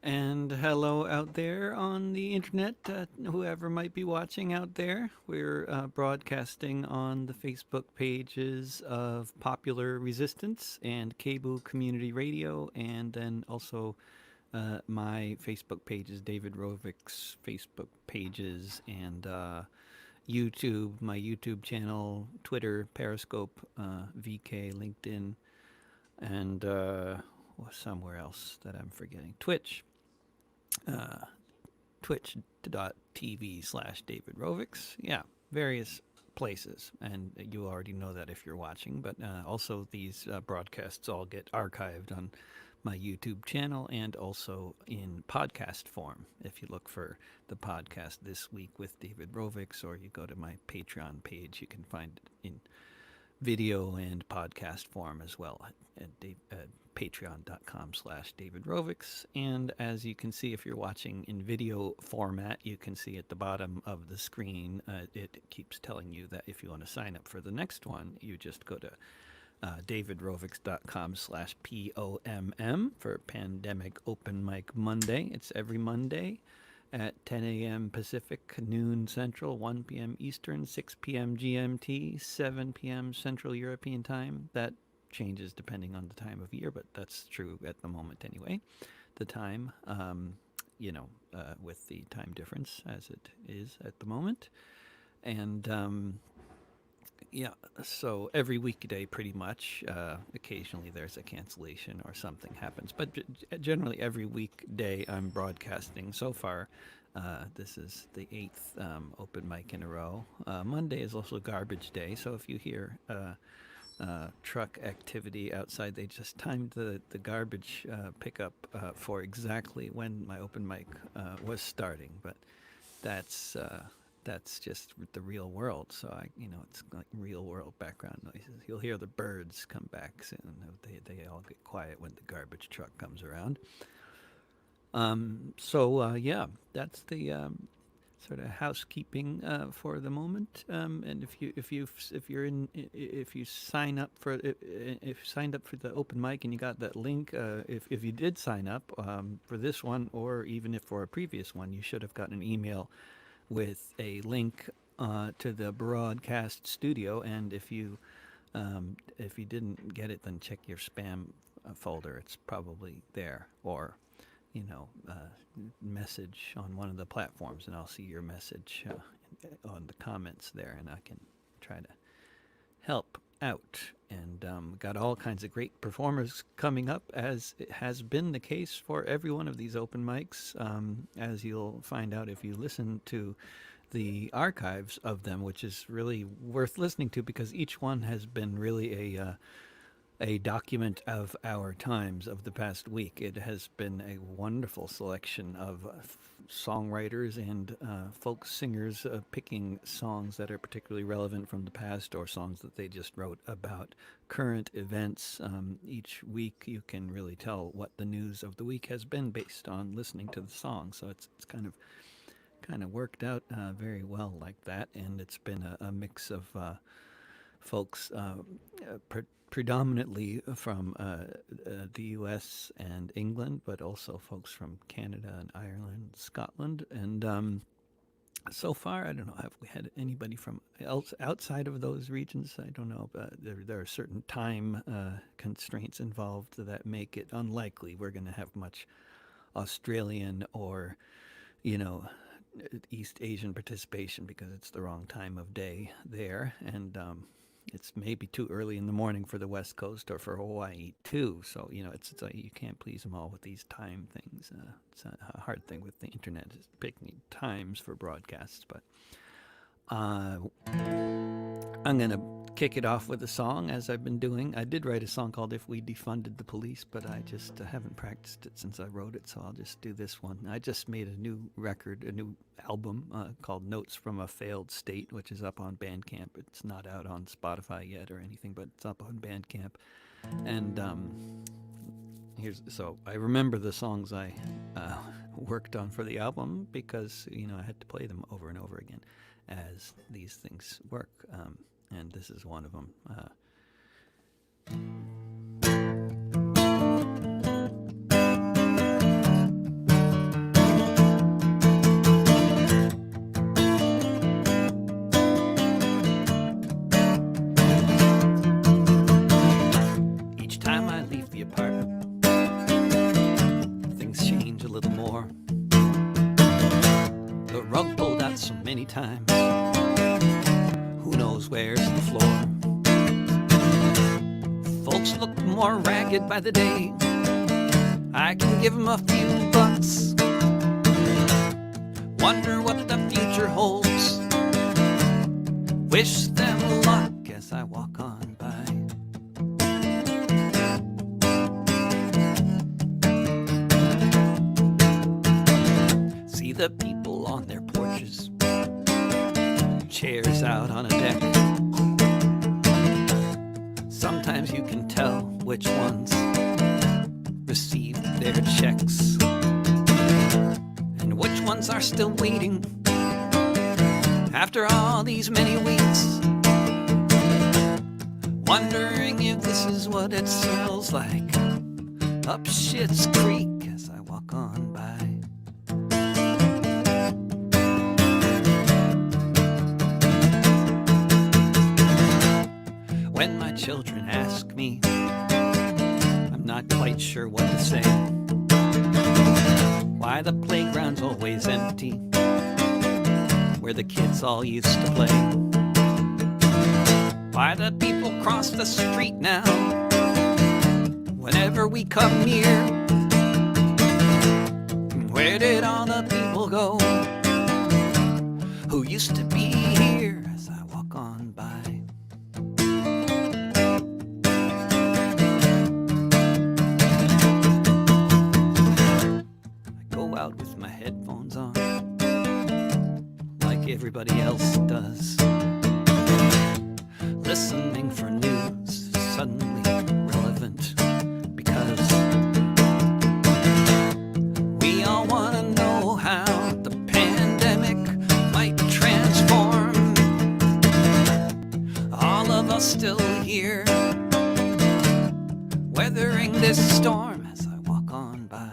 And hello out there on the internet, whoever might be watching out there. We're broadcasting on the Facebook pages of Popular Resistance and Cable Community Radio, and then also my Facebook pages, David Rovick's Facebook pages, and YouTube, my YouTube channel, Twitter, Periscope, VK, LinkedIn, and somewhere else that I'm forgetting. Twitch, uh, twitch.tv/David Rovics. Yeah, various places. And you already know that if you're watching. But also, these broadcasts all get archived on my YouTube channel and also in podcast form. If you look for the podcast This Week with David Rovics, or you go to my Patreon page, you can find it in video and podcast form as well at patreon.com/David Rovics. And as you can see, if you're watching in video format, you can see at the bottom of the screen, it keeps telling you that if you want to sign up for the next one, you just go to davidrovics.com/POMM for Pandemic Open Mic Monday. It's every Monday at 10 a.m. Pacific, noon Central, 1 p.m. Eastern, 6 p.m. GMT, 7 p.m. Central European Time. That changes depending on the time of year, but that's true at the moment anyway. The time, with the time difference as it is at the moment. And yeah, so every weekday pretty much. Occasionally there's a cancellation or something happens, but generally every weekday I'm broadcasting. So far, this is the 8th open mic in a row. Monday is also garbage day, so if you hear truck activity outside, they just timed the garbage pickup for exactly when my open mic was starting, but that's just the real world. So it's like real world background noises. You'll hear the birds come back soon. They all get quiet when the garbage truck comes around. Yeah, that's the sort of housekeeping for the moment. And if you sign up for if you signed up for the open mic and you got that link, if you did sign up for this one, or even if for a previous one, you should have gotten an email with a link to the broadcast studio. And if you didn't get it, then check your spam folder. It's probably there, or message on one of the platforms, and I'll see your message on the comments there, and I can try to help out. And got all kinds of great performers coming up, as it has been the case for every one of these open mics, as you'll find out if you listen to the archives of them, which is really worth listening to, because each one has been really a document of our times of the past week. It has been a wonderful selection of songwriters and folk singers picking songs that are particularly relevant from the past, or songs that they just wrote about current events. Each week you can really tell what the news of the week has been based on listening to the song. So it's kind of worked out very well like that, and it's been a mix of folks predominantly from the U.S. and England, but also folks from Canada and Ireland, Scotland. And so far, I don't know, have we had anybody from outside of those regions? I don't know, but there are certain time constraints involved that make it unlikely we're going to have much Australian or, East Asian participation, because it's the wrong time of day there. And it's maybe too early in the morning for the West Coast, or for Hawaii too. So it's you can't please them all with these time things. It's a hard thing with the internet, is picking times for broadcasts. But I'm gonna kick it off with a song, as I've been doing. I did write a song called "If We Defunded the Police," but I just haven't practiced it since I wrote it, so I'll just do this one. I just made a new record, a new album called "Notes from a Failed State," which is up on Bandcamp. It's not out on Spotify yet or anything, but it's up on Bandcamp. And so I remember the songs I worked on for the album, because I had to play them over and over again, as these things work. And this is one of them. I leave the apartment, things change a little more. The rug pulled out so many times, who knows where's the floor. Folks look more ragged by the day, I can give them a few bucks. Wonder what the future holds, wish them luck as I walk on by. See the people on their porches, chairs out on a deck. Sometimes you can tell which ones received their checks and which ones are still waiting after all these many weeks, wondering if this is what it smells like up Schitt's Creek as I walk on by. When my children ask me, I'm not quite sure what to say. Why the playground's always empty, where the kids all used to play. Why the people cross the street now, whenever we come near. Where did all the people go, who used to be here as I walk on by? Out with my headphones on, like everybody else does, listening for news suddenly relevant, because we all want to know how the pandemic might transform all of us still here, weathering this storm as I walk on by.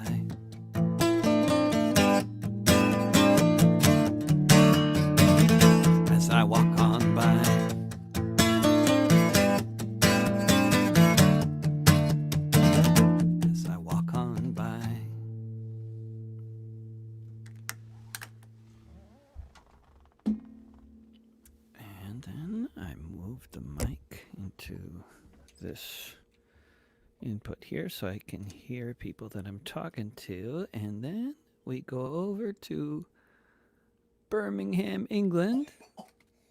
I walk on by. As I walk on by. And then I move the mic into this input here so I can hear people that I'm talking to. And then we go over to Birmingham, England.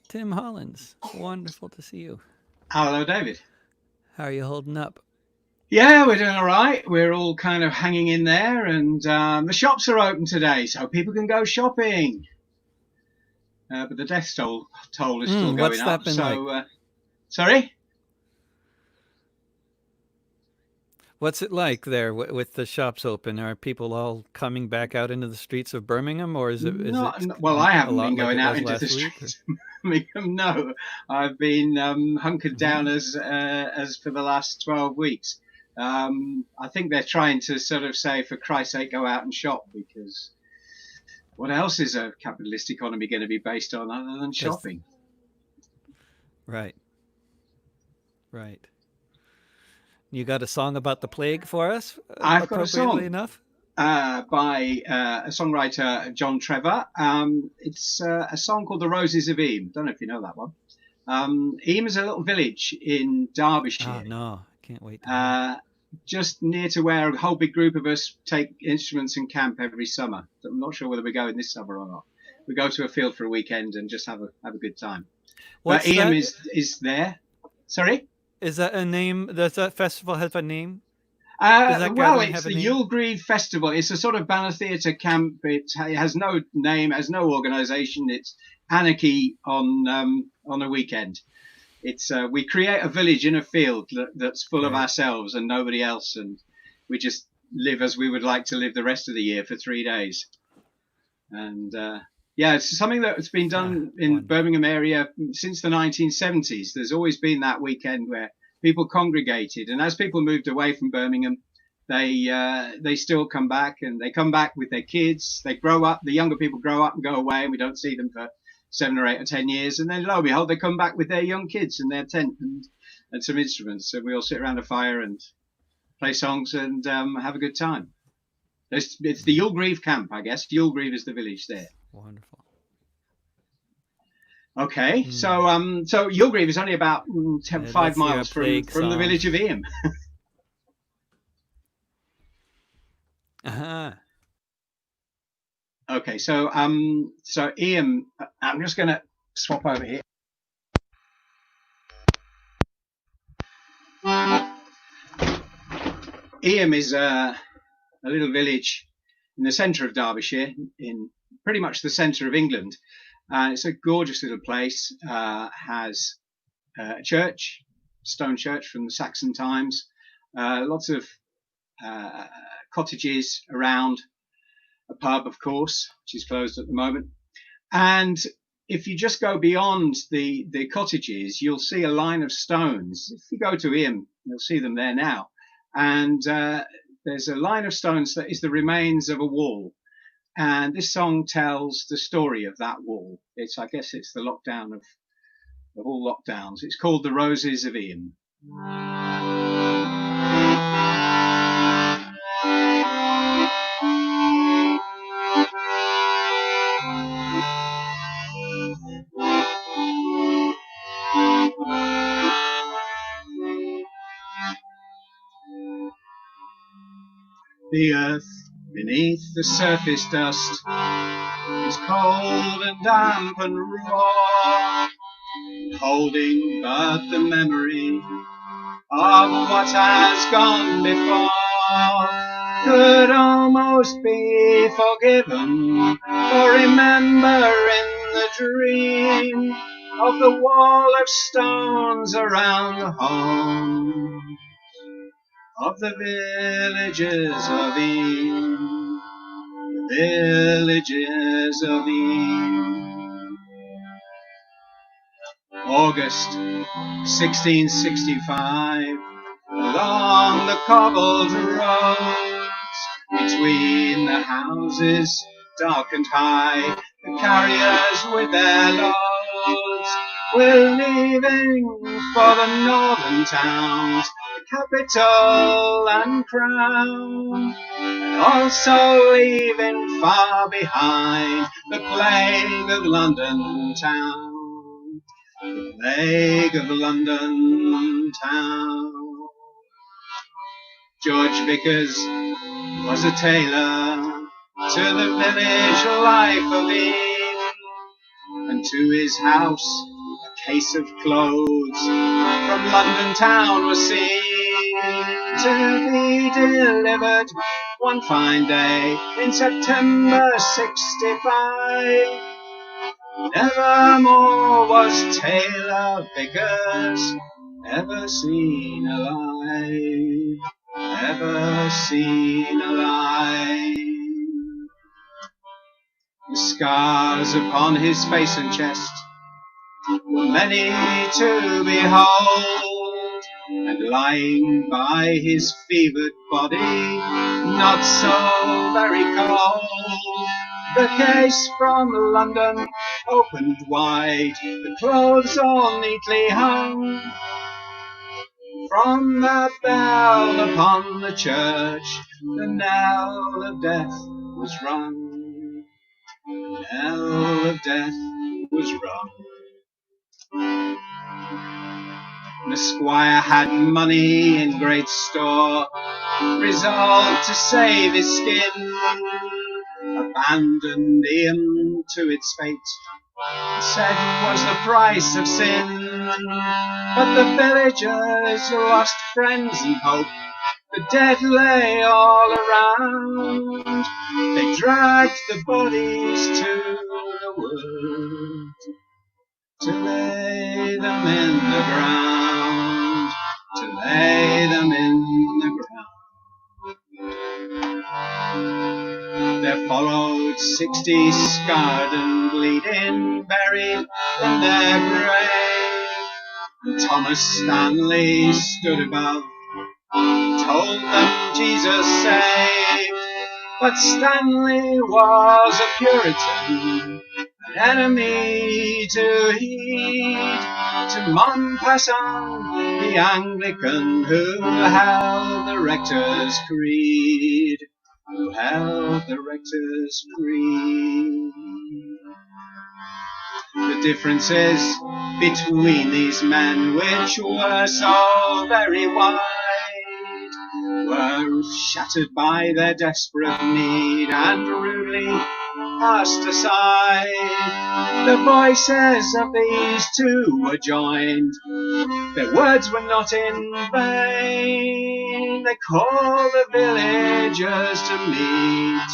Tim Hollins, wonderful to see you. Hello, David. How are you holding up? Yeah, we're doing all right. We're all kind of hanging in there, and the shops are open today, so people can go shopping. But the death toll is still going what's up. That been like? Sorry? What's it like there with the shops open? Are people all coming back out into the streets of Birmingham, or is it? Well, I haven't been going like out into the streets of Birmingham. No, I've been hunkered down as for the last 12 weeks. I think they're trying to sort of say, for Christ's sake, go out and shop, because what else is a capitalist economy going to be based on other than shopping? Right. You got a song about the plague for us? I've got a song enough? by a songwriter, John Trevor. It's a song called The Roses of Eyam. Don't know if you know that one. Eyam is a little village in Derbyshire. Oh, no, can't wait. Just near to where a whole big group of us take instruments and camp every summer. I'm not sure whether we're going this summer or not. We go to a field for a weekend and just have a good time. But Eyam is there. Sorry? Is that a name? Does that festival have a name? Well, it's the Yulgreve Festival. It's a sort of banner theatre camp. It has no name, has no organisation. It's anarchy on a weekend. It's we create a village in a field that's full of ourselves and nobody else, and we just live as we would like to live the rest of the year for 3 days. And it's something that's been done in Birmingham area since the 1970s. There's always been that weekend where people congregated, and as people moved away from Birmingham, they still come back, and they come back with their kids. They grow up. The younger people grow up and go away, and we don't see them for 7 or 8 or 10 years. And then lo and behold, they come back with their young kids and their tent and some instruments. So we all sit around a fire and play songs, and have a good time. It's the Youghrieve camp, I guess. Youghrieve is the village there. Wonderful. Okay, so Youghrieve is only about 5 miles from the village of Eyam. Okay, so Eyam, I'm just going to swap over here. Eyam is a little village in the centre of Derbyshire, in pretty much the centre of England. It's a gorgeous little place. Has a church, stone church from the Saxon times. Lots of cottages around, a pub, of course, which is closed at the moment. And if you just go beyond the cottages, you'll see a line of stones. If you go to Eyam, you'll see them there now. And there's a line of stones that is the remains of a wall. And this song tells the story of that wall. I guess it's the lockdown of all lockdowns. It's called The Roses of Eyam. The earth beneath the surface dust is cold and damp and raw, holding but the memory of what has gone before. Could almost be forgiven for remembering the dream of the wall of stones around the home of the villages of Eyam, the villages of Eyam. August 1665, along the cobbled roads, between the houses dark and high, the carriers with their loads were leaving for the northern towns, capital and crown, and also leaving far behind the plague of London town, the plague of London town. George Vickers was a tailor to the village life of Eyam, and to his house a case of clothes from London town was seen to be delivered one fine day in September 65. Nevermore was Tailor Vickers ever seen alive, ever seen alive. The scars upon his face and chest were many to behold, and lying by his fevered body, not so very cold, the case from London opened wide, the clothes all neatly hung. From the bell upon the church, the knell of death was rung. The knell of death was rung. The squire had money in great store, resolved to save his skin, abandoned Eyam to its fate, said was the price of sin. But the villagers lost friends and hope, the dead lay all around. They dragged the bodies to the wood, to lay them in the ground, to lay them in the ground. There followed 60 scarred and bleeding, buried in their grave. And Thomas Stanley stood above, told them Jesus saved. But Stanley was a Puritan, an enemy to heed. To Montpasson he the Anglican who held the rector's creed, who held the rector's creed. The differences between these men, which were so very wide, were shattered by their desperate need and rudely cast aside. The voices of these two were joined, their words were not in vain. They called the villagers to meet.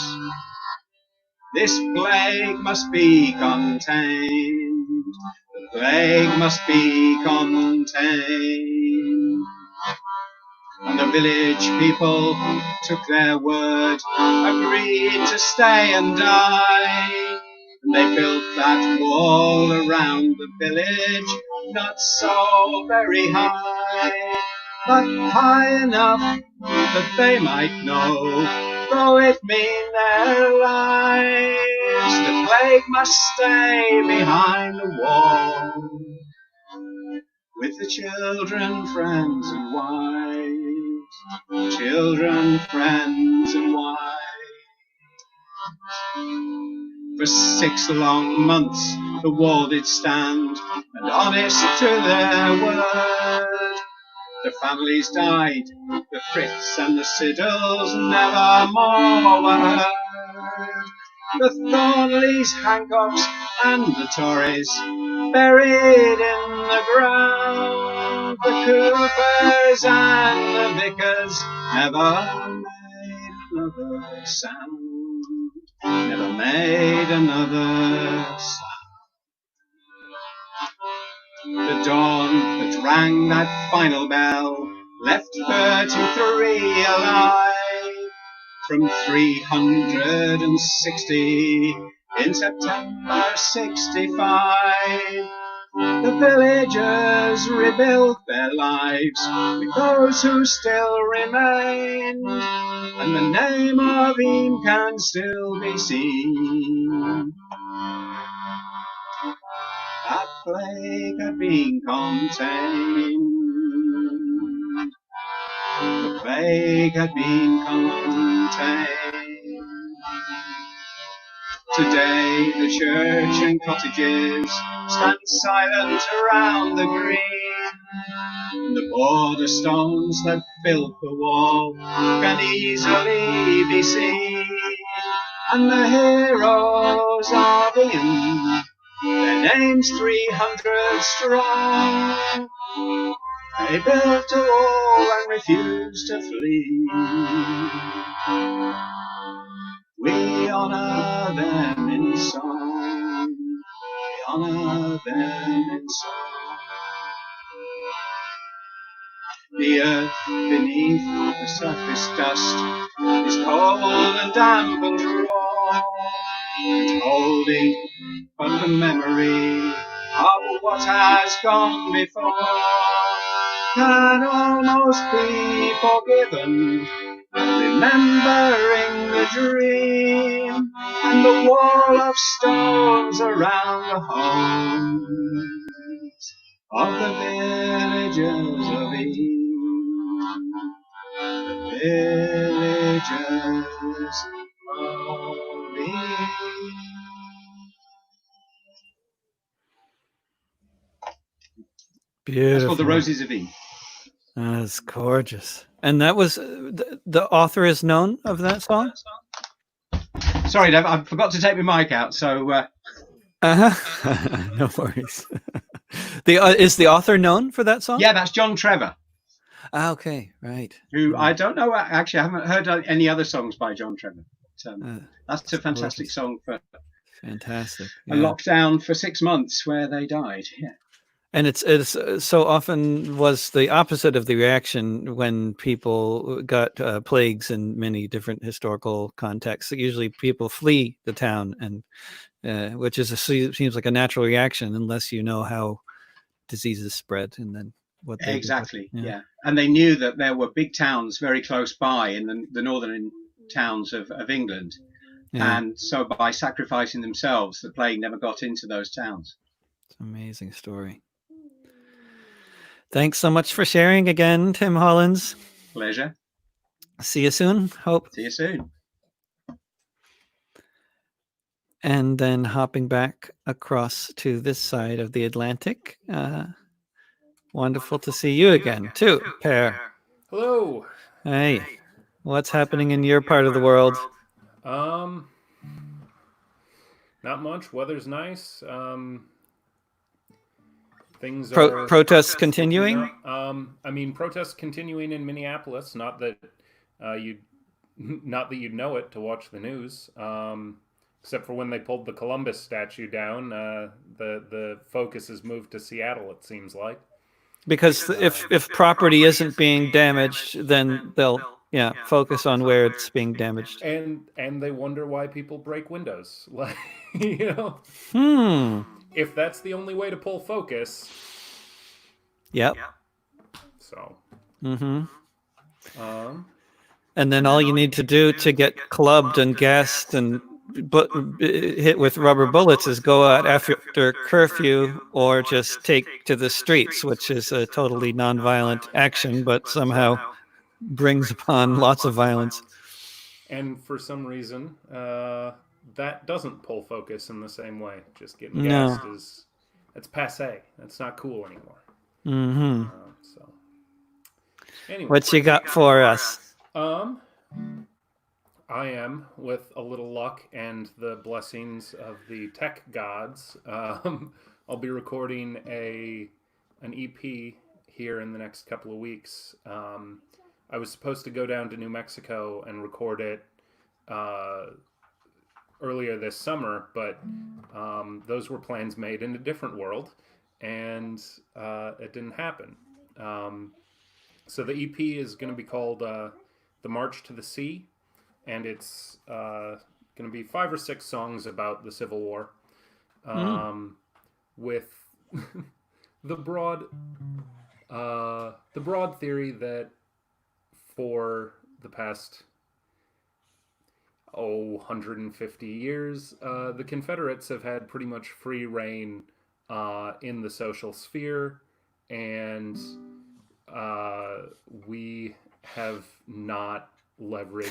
This plague must be contained. The plague must be contained. And the village people took their word, agreed to stay and die. And they built that wall around the village, not so very high, but high enough that they might know, though it mean their lives, the plague must stay behind the wall, with the children, friends and wives, children, friends and wives. For 6 long months the wall did stand, and honest to their word, the families died, the Friths and the Siddles never more were heard. The Thornleys, Hancocks and the Torreys buried in the ground. The Coopers and the Vickers never made another sound, never made another sound. The dawn that rang that final bell left 33 alive, from 360 in September 65. The villagers rebuilt their lives with those who still remain, and the name of him can still be seen. That plague had been contained. The plague had been contained. Today the church and cottages stand silent around the green. The border stones that built the wall can easily be seen, and the heroes of Ian, their names 300 strong, they built a wall and refused to flee. We honour them in song, we honour them in song. The earth beneath the surface dust is cold and damp and raw, and holding but the memory of what has gone before, can almost be forgiven, remembering the dream and the wall of stones around the homes of the villagers of Eden, the villagers of Eden. Beautiful. That's called The Roses of Eden. That's gorgeous. And that was the author is known of that song? Sorry, Dave, I forgot to take my mic out, so... No worries. Is the author known for that song? Yeah, that's John Trevor. Ah, okay, right. Who I don't know, actually, I haven't heard any other songs by John Trevor. But, that's a fantastic gorgeous. Song for fantastic. A lockdown for 6 months where they died. Yeah. And it's so often was the opposite of the reaction when people got plagues in many different historical contexts. Usually people flee the town, and which seems like a natural reaction unless you know how diseases spread and then what they exactly. Yeah. And they knew that there were big towns very close by in the northern towns of England. Yeah. And so by sacrificing themselves, the plague never got into those towns. It's an amazing story. Thanks so much for sharing again, Tim Hollins. Pleasure. See you soon. Hope. See you soon. And then hopping back across to this side of the Atlantic. Wonderful to see you again, too, Per. Hello. Hey, what's happening in your part of the world? Not much. Weather's nice. Things are protests continuing. Protests continuing in Minneapolis. Not that you'd know it to watch the news. Except for when they pulled the Columbus statue down, the focus has moved to Seattle. It seems like. Because if property isn't being damaged, then they'll focus on where it's being damaged. And they wonder why people break windows. Like, if that's the only way to pull focus. Yep. So. Mm-hmm. And then all you need to do to get clubbed and gassed and hit with rubber bullets is go out after curfew or just take to the streets, which is a totally nonviolent action, but somehow brings upon lots of violence. And for some reason, that doesn't pull focus in the same way. Just getting gassed it's passé. That's not cool anymore. Mm-hmm. So, anyway, what you got for us? I am, with a little luck and the blessings of the tech gods, I'll be recording an EP here in the next couple of weeks. I was supposed to go down to New Mexico and record it earlier this summer, but those were plans made in a different world, and it didn't happen. So the EP is going to be called The March to the Sea, and it's going to be 5 or 6 songs about the Civil War, with the broad theory that for the past 150 years, the Confederates have had pretty much free reign in the social sphere, and we have not leveraged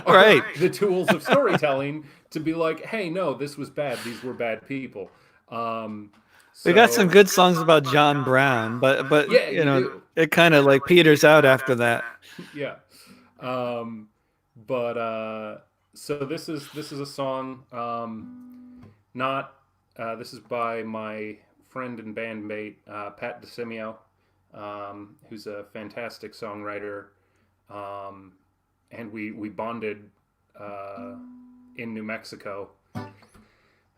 right the tools of storytelling to be like, hey, no, this was bad, these were bad people. We got some good songs about John Brown, but yeah, it kind of like peters out after that. Yeah. So this is a song, this is by my friend and bandmate, Pat DeSimio, who's a fantastic songwriter. And we bonded in New Mexico,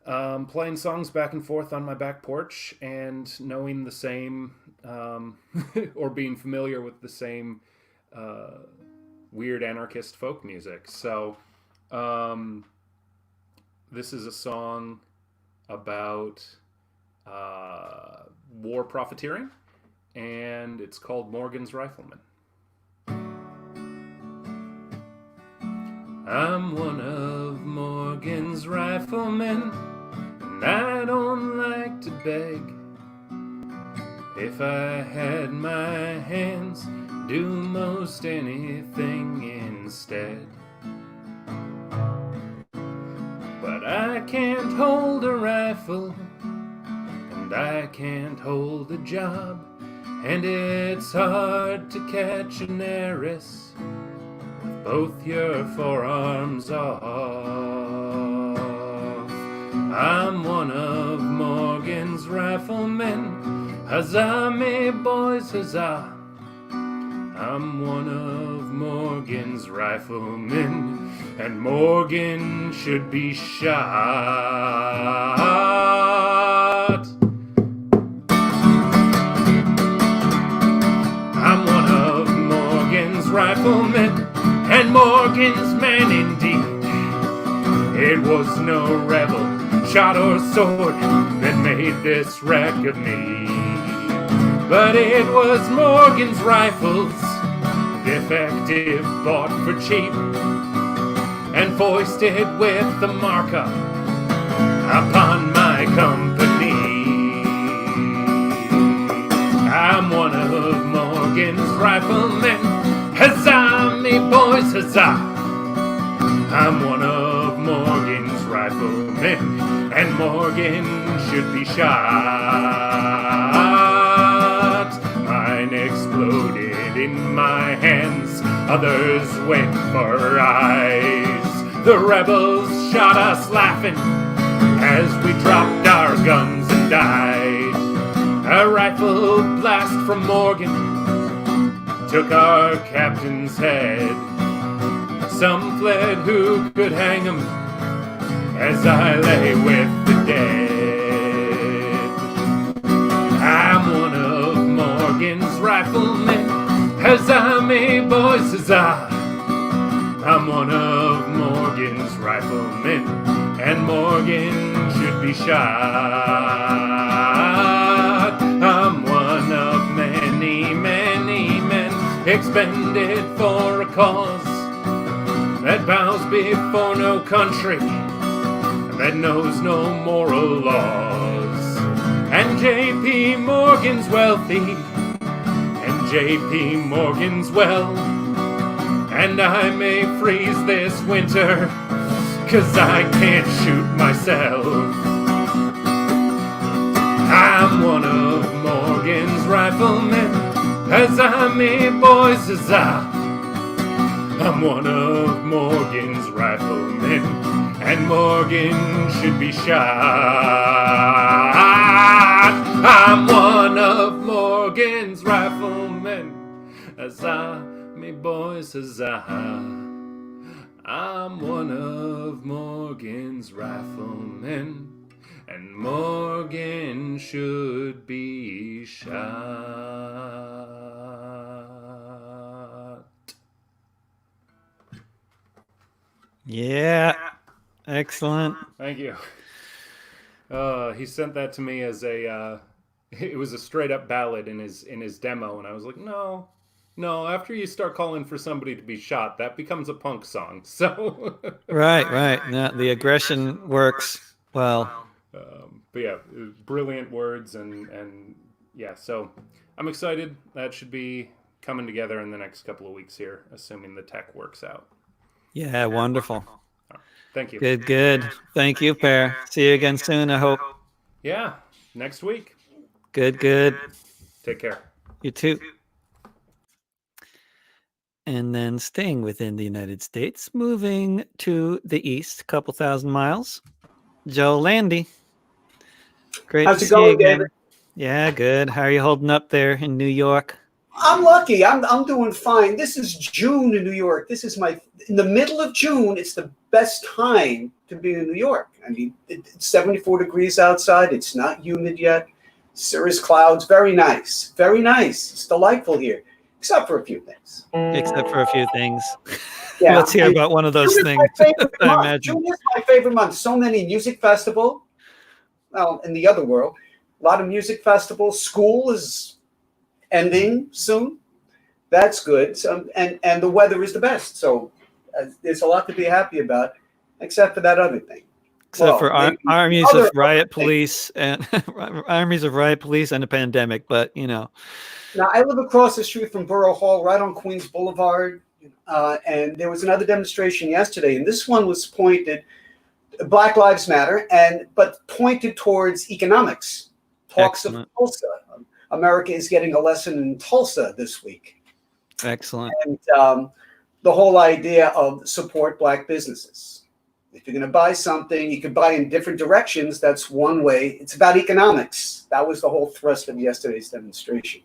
playing songs back and forth on my back porch and knowing the same, or being familiar with the same weird anarchist folk music. So this is a song about war profiteering, and it's called Morgan's Rifleman. I'm one of Morgan's riflemen, and I don't like to beg. If I had my hands, do most anything instead. But I can't hold a rifle, and I can't hold a job, and it's hard to catch an heiress both your forearms off. I'm one of Morgan's riflemen. Huzzah, me boys, huzzah. I'm one of Morgan's riflemen, and Morgan should be shot. I'm one of Morgan's riflemen, and Morgan's man indeed. It was no rebel, shot or sword that made this wreck of me, but it was Morgan's rifles, defective, bought for cheap, and foisted with the markup upon my company. I'm one of Morgan's riflemen. Huzzah, me boys, huzzah! I'm one of Morgan's riflemen, and Morgan should be shot. Mine exploded in my hands, others went for eyes. The rebels shot us laughing as we dropped our guns and died. A rifle blast from Morgan took our captain's head. Some fled who could hang 'em as I lay with the dead. I'm one of Morgan's riflemen. Huzzah, me boys, huzzah! I'm one of Morgan's riflemen, and Morgan should be shot. I'm one of many, many men expended for a cause that bows before no country, that knows no moral laws. And J.P. Morgan's wealthy, and J.P. Morgan's well, and I may freeze this winter, 'cause I can't shoot myself. I'm one of Morgan's riflemen, huzzah, me boys, huzzah! I'm one of Morgan's riflemen, and Morgan should be shot. I'm one of Morgan's riflemen, huzzah, me boys, huzzah! I'm one of Morgan's riflemen, and Morgan should be shot. Yeah, excellent. Thank you. He sent that to me as a. It was a straight up ballad in his demo, and I was like, no. After you start calling for somebody to be shot, that becomes a punk song. So. Right. No, the aggression works well. But yeah, brilliant words and yeah. So I'm excited. That should be coming together in the next couple of weeks here, assuming the tech works out. Yeah, wonderful. Thank you. Good. Thank you, Per. See you again soon, I hope. Yeah, next week. Good. Take care. You too. And then staying within the United States, moving to the east, a couple thousand miles, Joe Landy. Great How's to it see going, you again. David? Yeah, good. How are you holding up there in New York? I'm lucky. I'm doing fine. This is June in New York. This is in the middle of June. It's the best time to be in New York. I mean, it's 74 degrees outside. It's not humid yet. Cirrus clouds. Very nice. Very nice. It's delightful here, except for a few things. Yeah. Let's hear about one of those June things. I imagine. June is my favorite month. So many music festivals. Well, in the other world, a lot of music festivals. School is ending soon. That's good. So, and the weather is the best. So there's a lot to be happy about, except for that other thing. Except for armies of riot police and armies of riot police and a pandemic. But you know. Now I live across the street from Borough Hall, right on Queens Boulevard, and there was another demonstration yesterday, and this one was pointed. Black Lives Matter, but pointed towards economics. Talks Excellent. of Tulsa. America is getting a lesson in Tulsa this week. Excellent. And the whole idea of support Black businesses. If you're going to buy something, you can buy in different directions. That's one way. It's about economics. That was the whole thrust of yesterday's demonstration.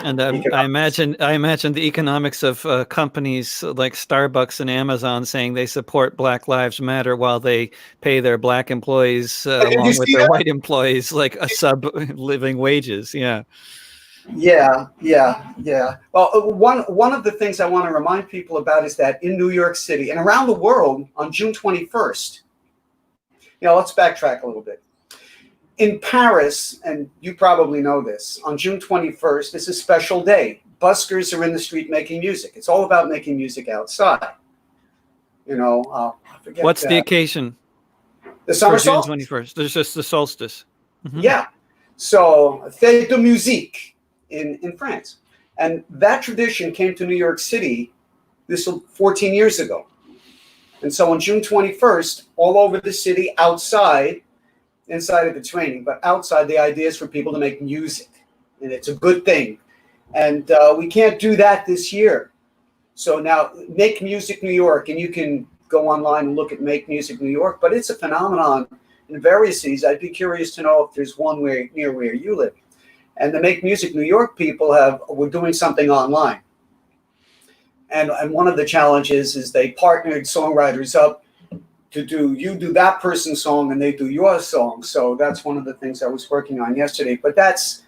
And I imagine the economics of companies like Starbucks and Amazon saying they support Black Lives Matter while they pay their Black employees along with their white employees like a sub-living wages. Yeah. Well, one of the things I want to remind people about is that in New York City and around the world on June 21st, let's backtrack a little bit. In Paris, and you probably know this, on June 21st, it's a special day. Buskers are in the street making music. It's all about making music outside. I forget What's the occasion? The summer June solstice. 21st. There's just the solstice. Mm-hmm. Yeah. So, fête de musique in France. And that tradition came to New York City 14 years ago. And so on June 21st, all over the city, outside, inside of the training, but outside, the idea is for people to make music. And it's a good thing. And we can't do that this year. So now, Make Music New York, and you can go online and look at Make Music New York, but it's a phenomenon in various cities. I'd be curious to know if there's one near where you live. And the Make Music New York people were doing something online. And one of the challenges is they partnered songwriters up to you do that person's song and they do your song. So that's one of the things I was working on yesterday. But that's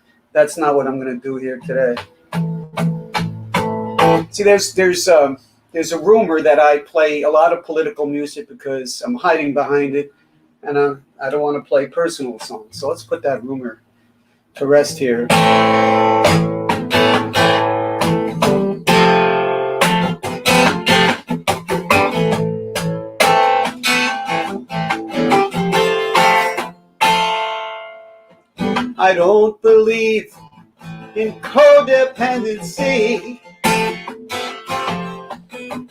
not what I'm going to do here today. See, there's a rumor that I play a lot of political music because I'm hiding behind it, and I don't want to play personal songs. So let's put that rumor to rest here. I don't believe in codependency.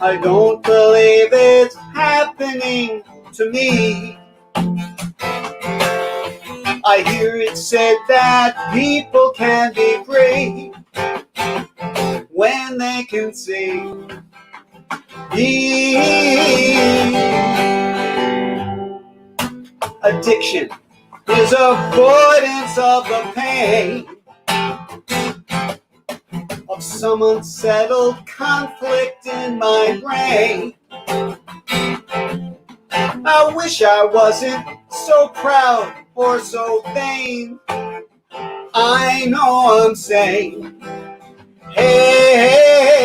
I don't believe it's happening to me. I hear it said that people can be free when they can see. Addiction is avoidance of the pain of some unsettled conflict in my brain. I wish I wasn't so proud or so vain. I know I'm sane. Hey,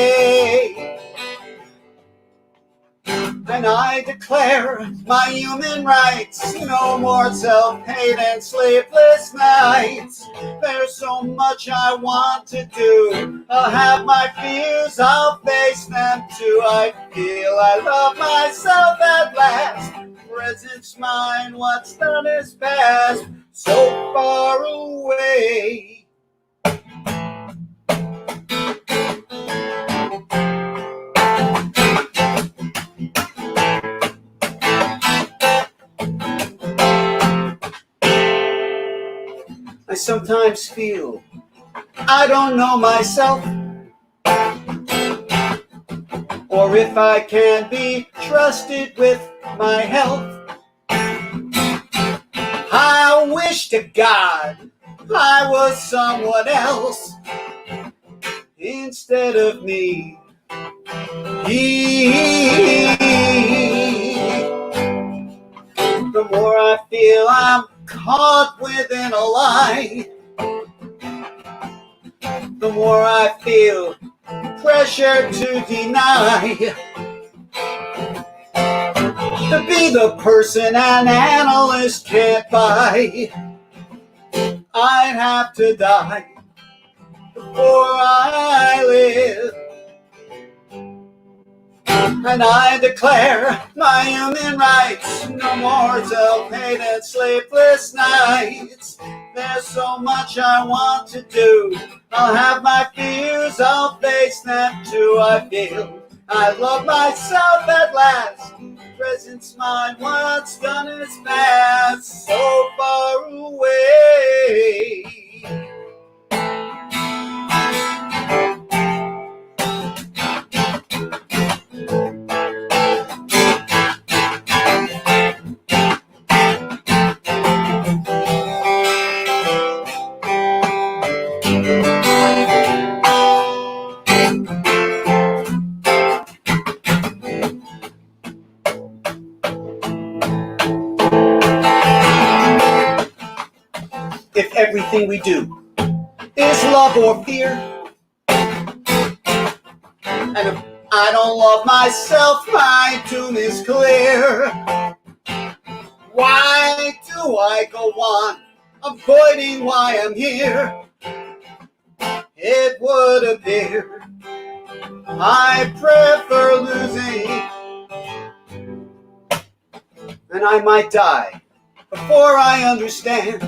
and I declare my human rights. No more self-hate and sleepless nights. There's so much I want to do. I'll have my fears, I'll face them too. I feel I love myself at last. Present's mine, what's done is past. So far away. I sometimes feel I don't know myself, or if I can be trusted with my health. I wish to God I was someone else instead of me. The more I feel I'm caught within a lie, the more I feel pressure to deny, to be the person an analyst can't buy. I'd have to die before I live. And I declare my human rights. No more self-hate and sleepless nights. There's so much I want to do. I'll have my fears, I'll face them too. I feel I love myself at last. Present's mine, what's done is past. So far away. If everything we do is love or fear, and if I don't love myself, my doom is clear. Why do I go on avoiding why I'm here? It would appear I prefer losing, and I might die before I understand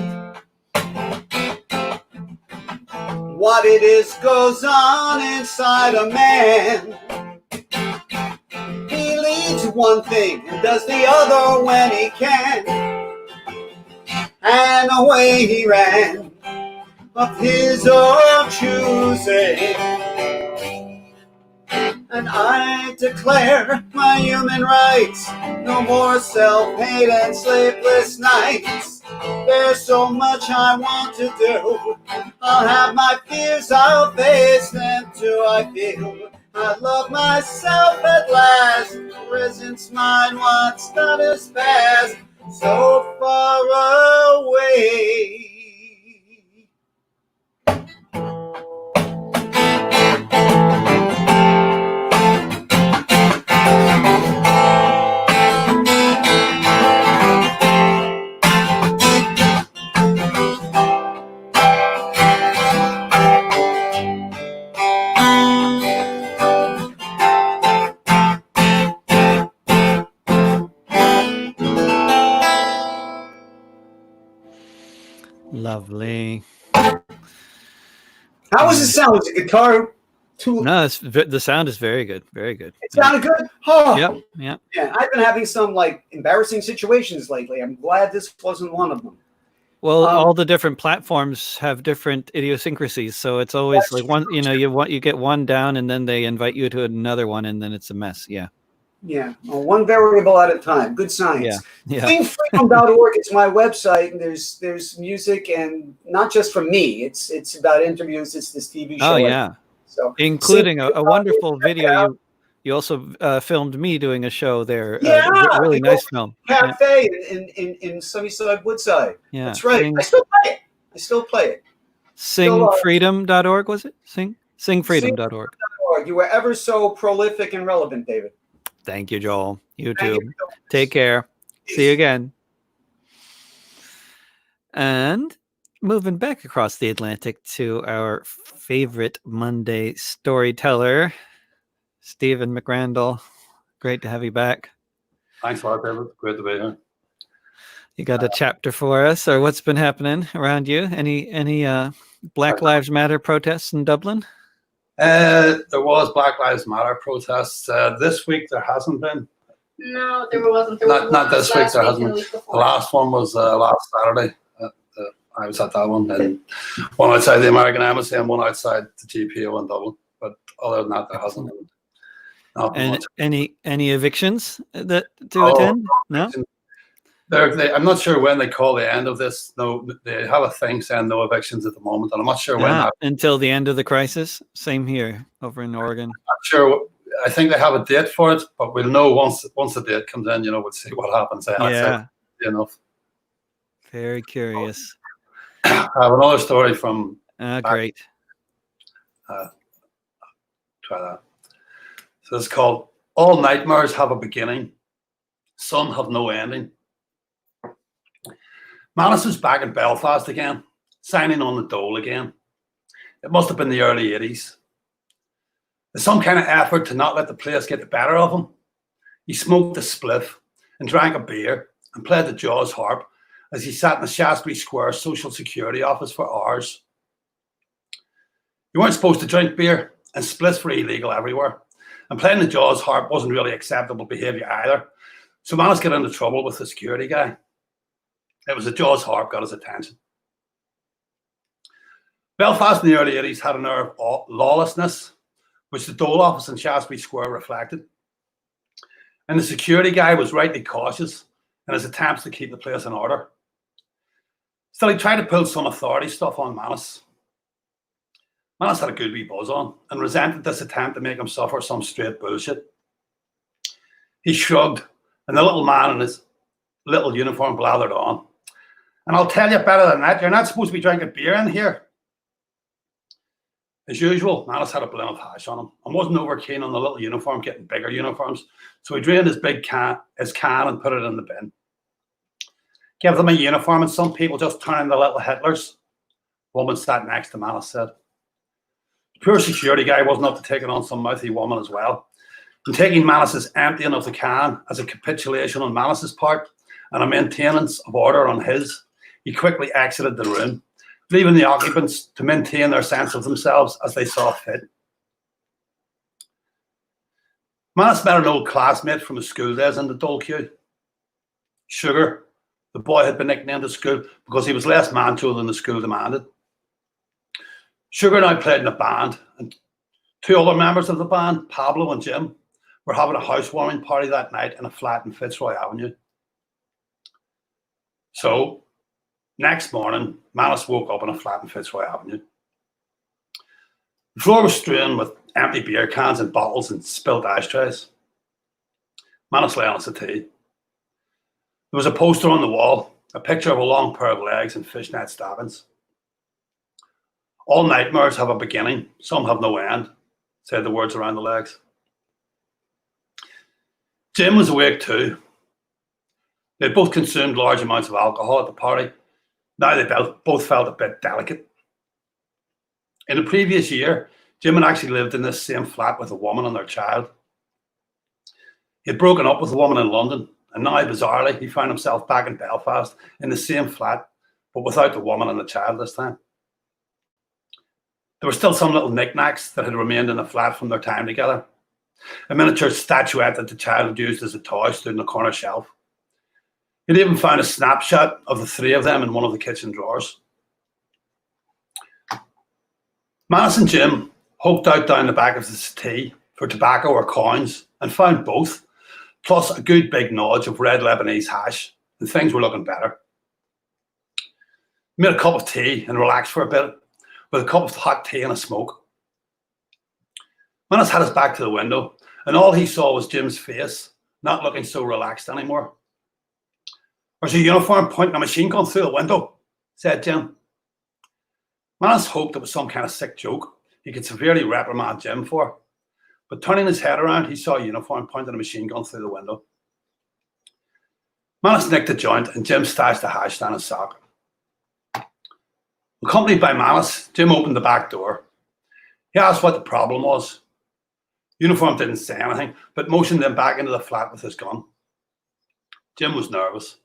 what it is goes on inside a man. He leads one thing and does the other when he can. And away he ran, of his own choosing. And I declare my human rights, no more self-hate and sleepless nights. There's so much I want to do. I'll have my fears, I'll face them till I feel I love myself at last. Presence mine, what's done is past, so far away. Lovely. How was the sound? Was the guitar too? No, the sound is very good. Very good. It sounded good? Oh. Yep. Yep. Yeah, I've been having some like embarrassing situations lately. I'm glad this wasn't one of them. Well, all the different platforms have different idiosyncrasies, so it's always like one. You know, you get one down, and then they invite you to another one, and then it's a mess. Yeah. Yeah, well, one variable at a time. Good science. Yeah. Singfreedom.org is my website, and there's music, and not just from me. It's about interviews. It's this TV show. Oh yeah. So including a wonderful video. You also filmed me doing a show there. Yeah, really nice film. Cafe in Sunnyside, Woodside. Yeah, that's right. I still play it. Singfreedom.org, was it? Singfreedom.org. You were ever so prolific and relevant, David. Thank you, Joel. You too. Take care. See you again. And moving back across the Atlantic to our favorite Monday storyteller, Stephen McRandall. Great to have you back. Thanks a lot, David. Great to be here. You got a chapter for us, or what's been happening around you? Any Black Lives Matter protests in Dublin? There was Black Lives Matter protests. This week there hasn't been. No, there wasn't. Not this week. There hasn't been. The last one was last Saturday. I was at that one, and one outside the American Embassy and one outside the GPO in Dublin. But other than that, there hasn't been. And any evictions to attend? No. I'm not sure when they call the end of this. No, they have a thing saying no evictions at the moment, and I'm not sure when. Until the end of the crisis. Same here over in Oregon. I'm not sure. I think they have a date for it, but we'll know once the date comes in. We'll see what happens. Yeah. Enough. Very curious. I have another story from. Great. Try that. So it's called "All Nightmares Have a Beginning. Some Have No Ending." Manus was back in Belfast again, signing on the dole again. It must have been the early 80s. There's some kind of effort to not let the place get the better of him. He smoked a spliff and drank a beer and played the Jaws harp as he sat in the Shaftesbury Square Social Security office for hours. You weren't supposed to drink beer, and spliffs were illegal everywhere. And playing the Jaws harp wasn't really acceptable behavior either. So Manus got into trouble with the security guy. It was the Jaws harp got his attention. Belfast in the early 80s had an air of lawlessness, which the dole office in Shaftesbury Square reflected. And the security guy was rightly cautious in his attempts to keep the place in order. Still, he tried to pull some authority stuff on Manus. Manus had a good wee buzz on and resented this attempt to make him suffer some straight bullshit. He shrugged, and the little man in his little uniform blathered on. "And I'll tell you better than that, you're not supposed to be drinking beer in here." As usual, Manus had a blend of hash on him and wasn't over keen on the little uniform getting bigger uniforms, so he drained his can and put it in the bin. "Give them a uniform and some people just turn into little Hitlers," the woman sat next to Manus said. The poor security guy wasn't up to taking on some mouthy woman as well, and taking Manus's emptying of the can as a capitulation on Manus's part and a maintenance of order on his, he quickly exited the room leaving the occupants to maintain their sense of themselves as they saw fit. Manus met an old classmate from his school days in the Dole queue. Sugar, the boy had been nicknamed at school because he was less macho than the school demanded. Sugar now played in a band, and two other members of the band, Pablo and Jim, were having a housewarming party that night in a flat in Fitzroy Avenue. So, next morning, Manus woke up in a flat in Fitzroy Avenue. The floor was strewn with empty beer cans and bottles and spilled ashtrays. Manus lay on a settee. There was a poster on the wall, a picture of a long pair of legs and fishnet stockings. All nightmares have a beginning, some have no end, said the words around the legs. Jim was awake too. They both consumed large amounts of alcohol at the party. Now they both felt a bit delicate. In the previous year, Jim had actually lived in this same flat with a woman and their child. He had broken up with a woman in London, and now, bizarrely, he found himself back in Belfast in the same flat, but without the woman and the child this time. There were still some little knickknacks that had remained in the flat from their time together. A miniature statuette that the child had used as a toy stood in the corner shelf. He'd even found a snapshot of the three of them in one of the kitchen drawers. Manus and Jim hoped out down the back of the settee for tobacco or coins and found both, plus a good big nodge of red Lebanese hash, and things were looking better. Made a cup of tea and relaxed for a bit with a cup of hot tea and a smoke. Manus had his back to the window, and all he saw was Jim's face, not looking so relaxed anymore. "There's a uniform pointing a machine gun through the window," said Jim. Manus hoped it was some kind of sick joke he could severely reprimand Jim for, but turning his head around, he saw a uniform pointing a machine gun through the window. Manus nicked a joint, and Jim stashed a hash down his sock. Accompanied by Manus, Jim opened the back door. He asked what the problem was. Uniform didn't say anything, but motioned them back into the flat with his gun. Jim was nervous.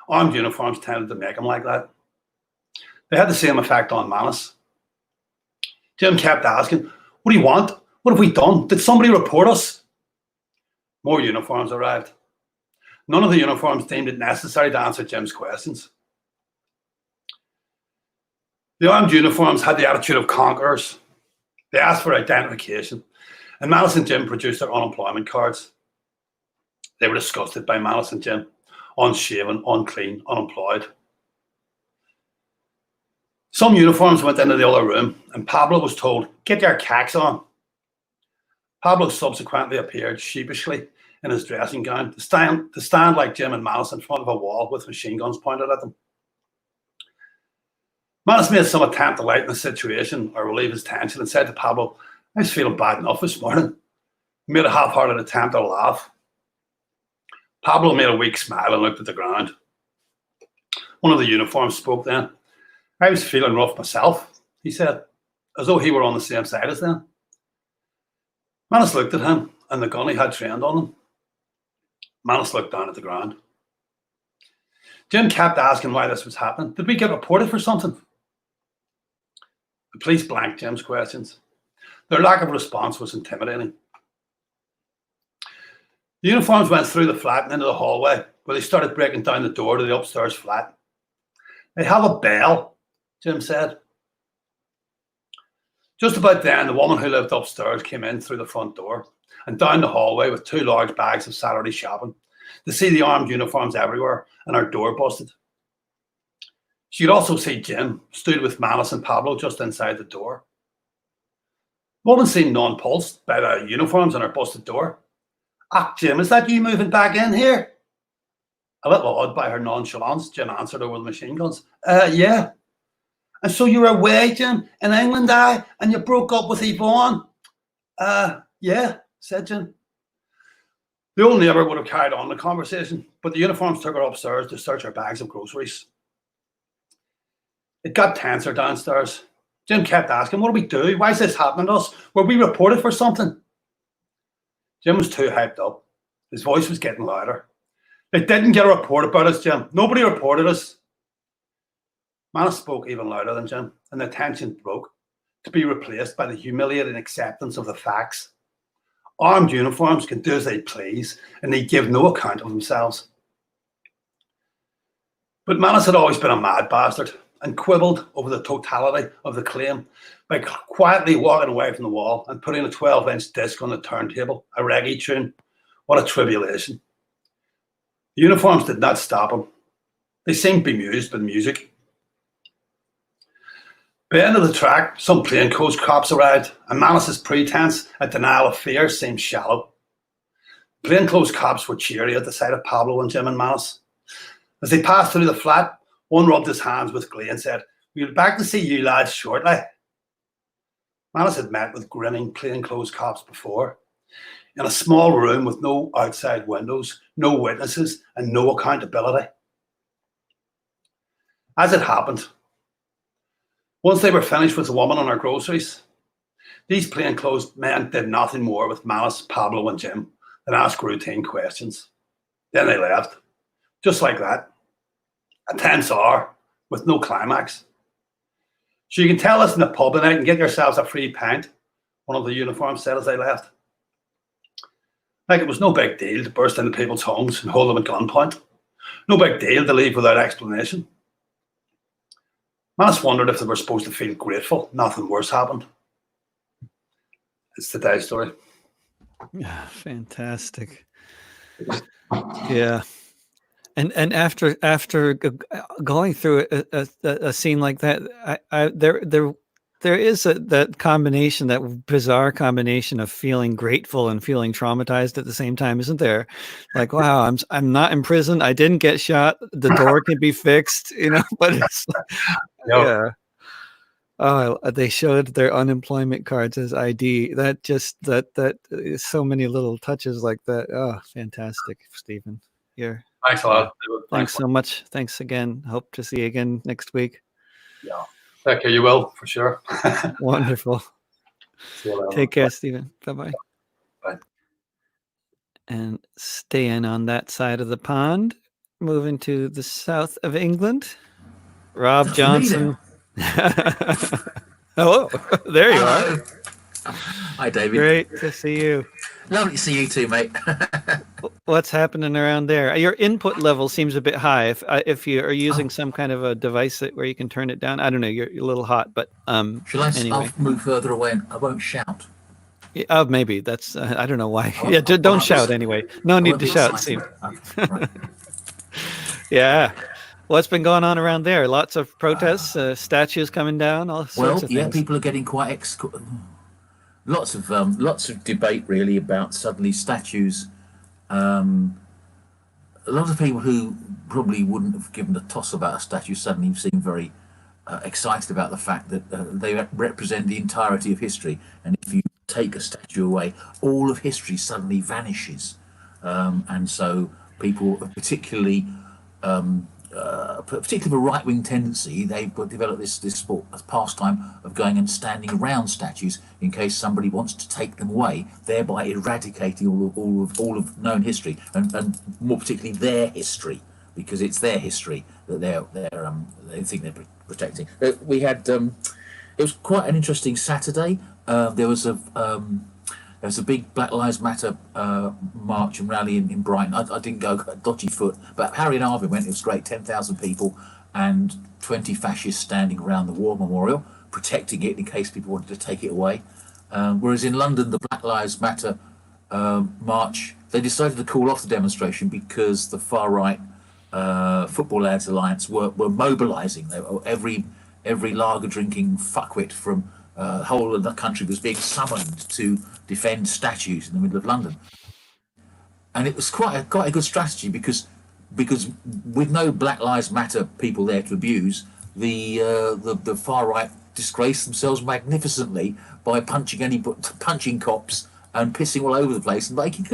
Armed uniforms tended to make him like that. They had the same effect on Manus. Jim kept asking, "What do you want? What have we done? Did somebody report us?" More uniforms arrived. None of the uniforms deemed it necessary to answer Jim's questions. The armed uniforms had the attitude of conquerors. They asked for identification, and Manus and Jim produced their unemployment cards. They were disgusted by Manus and Jim, unshaven, unclean, unemployed. Some uniforms went into the other room, and Pablo was told, "Get your cacks on." Pablo subsequently appeared sheepishly in his dressing gown to stand like Jim and Manus in front of a wall with machine guns pointed at them. Manus made some attempt to lighten the situation or relieve his tension and said to Pablo, "I was feeling bad enough this morning." He made a half-hearted attempt at a laugh. Pablo made a weak smile and looked at the ground. One of the uniforms spoke then. "I was feeling rough myself," he said, as though he were on the same side as them. Manus looked at him and the gun he had trained on him. Manus looked down at the ground. Jim kept asking why this was happening. "Did we get reported for something?" The police blanked Jim's questions. Their lack of response was intimidating. The uniforms went through the flat and into the hallway, where they started breaking down the door to the upstairs flat. "They have a bell," Jim said. Just about then, the woman who lived upstairs came in through the front door and down the hallway with 2 large bags of Saturday shopping to see the armed uniforms everywhere and our door busted. She could also see Jim stood with Manus and Pablo just inside the door. The woman seemed nonplussed by the uniforms and our busted door. "Ah, Jim, is that you moving back in here?" A little awed by her nonchalance, Jim answered over the machine guns. Yeah. "And so you were away, Jim, in England, and you broke up with Yvonne?" Yeah, said Jim. The old neighbour would have carried on the conversation, but the uniforms took her upstairs to search her bags of groceries. It got tenser downstairs. Jim kept asking, "What do we do? Why is this happening to us? Were we reported for something?" Jim was too hyped up. His voice was getting louder. "They didn't get a report about us, Jim. Nobody reported us." Manus spoke even louder than Jim, and the tension broke, to be replaced by the humiliating acceptance of the facts. Armed uniforms can do as they please, and they give no account of themselves. But Manus had always been a mad bastard, and quibbled over the totality of the claim by quietly walking away from the wall and putting a 12-inch disc on the turntable, a reggae tune. What a tribulation. The uniforms did not stop him. They seemed bemused by the music. By the end of the track, some plainclothes cops arrived, and Manus's pretense at denial of fear seemed shallow. Plainclothes cops were cheery at the sight of Pablo and Jim and Manus. As they passed through the flat, one rubbed his hands with glee and said, "We'll be back to see you lads shortly." Manus had met with grinning plainclothes cops before, in a small room with no outside windows, no witnesses, and no accountability. As it happened, once they were finished with the woman and her groceries, these plainclothes men did nothing more with Manus, Pablo, and Jim than ask routine questions. Then they left, just like that. A tense hour with no climax. "So you can tell us in the pub tonight and get yourselves a free pint," one of the uniforms said as they left. Like it was no big deal to burst into people's homes and hold them at gunpoint. No big deal to leave without explanation. Manus wondered if they were supposed to feel grateful nothing worse happened. It's today's story. Yeah, fantastic. Yeah. And after going through a scene like that, there is that combination, that bizarre combination of feeling grateful and feeling traumatized at the same time, isn't there? Like, wow, I'm not in prison. I didn't get shot. The door can be fixed, But it's yeah. Oh, they showed their unemployment cards as ID. That is so many little touches like that. Oh, fantastic, Stephen. Here. Thanks a lot. Thanks so much. Thanks again. Hope to see you again next week. Yeah. Okay, you will, for sure. Wonderful. Take care, Stephen. Bye-bye. Bye. And staying on that side of the pond, moving to the south of England, Rob Johnson. Hello. There you are. Hi, David. Great to see you. Lovely to see you too, mate. What's happening around there? Your input level seems a bit high. If you are using some kind of a device where you can turn it down, I don't know. You're a little hot, but Shall I? Anyway. I'll move further away and I won't shout. Yeah, maybe that's. I don't know why. Yeah, don't shout anyway. No need to shout, Steve. Right. Yeah. What's been going on around there? Lots of protests, statues coming down, all sorts of things. People are getting quite lots of debate really about suddenly statues. A lot of people who probably wouldn't have given a toss about a statue suddenly seem very excited about the fact that they represent the entirety of history, and if you take a statue away, all of history suddenly vanishes. And so people, particularly of a right-wing tendency, they've developed this sport as pastime of going and standing around statues in case somebody wants to take them away, thereby eradicating all of known history, and more particularly their history, because it's their history that they think they're protecting. We had it was quite an interesting Saturday. There was a big Black Lives Matter march and rally in Brighton. I didn't go, got a dodgy foot, but Harry and Arvin went. It was great, 10,000 people and 20 fascists standing around the war memorial, protecting it in case people wanted to take it away. Whereas in London, the Black Lives Matter march, they decided to call off the demonstration because the far-right Football Lads Alliance were mobilising. Every lager-drinking fuckwit from the whole of the country was being summoned to defend statues in the middle of London, and it was quite a good strategy because with no Black Lives Matter people there to abuse, the far right disgraced themselves magnificently by punching cops and pissing all over the place and making